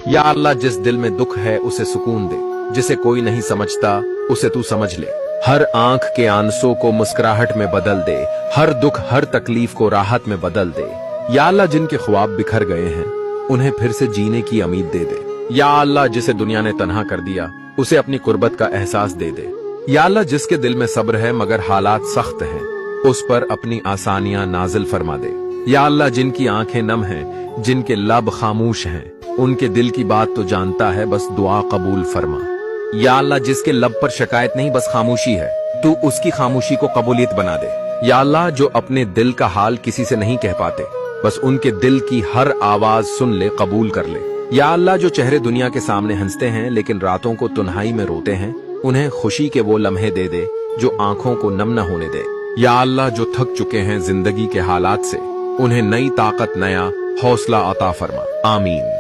या अल्लाह, जिस दिल में दुख है उसे सुकून दे, जिसे कोई नहीं समझता उसे तू समझ ले। हर आंख के आंसू को मुस्कुराहट में बदल दे, हर दुख हर तकलीफ को राहत में बदल दे। या अल्लाह, जिनके ख्वाब बिखर गए हैं उन्हें फिर से जीने की उम्मीद दे दे। या अल्लाह, जिसे दुनिया ने तन्हा कर दिया उसे अपनी कुर्बत का एहसास दे दे। या अल्लाह, जिसके दिल में सब्र है मगर हालात सख्त हैं उस पर अपनी आसानियां नाजिल फरमा दे। या अल्लाह, जिनकी आंखें नम हैं, जिनके लब खामोश हैं, उनके दिल की बात तो जानता है, बस दुआ कबूल फरमा। या अल्लाह, जिसके लब पर शिकायत नहीं बस खामोशी है, तू उसकी खामोशी को कबूलियत बना दे। या अल्लाह, जो अपने दिल का हाल किसी से नहीं कह पाते, बस उनके दिल की हर आवाज सुन ले, कबूल कर ले। या अल्लाह, जो चेहरे दुनिया के सामने हंसते हैं लेकिन रातों को तन्हाई में रोते हैं, उन्हें खुशी के वो लम्हे दे दे जो आंखों को नम न होने दे। या अल्लाह, जो थक चुके हैं जिंदगी के हालात से, उन्हें नई ताकत, नया हौसला अता फरमा। आमीन।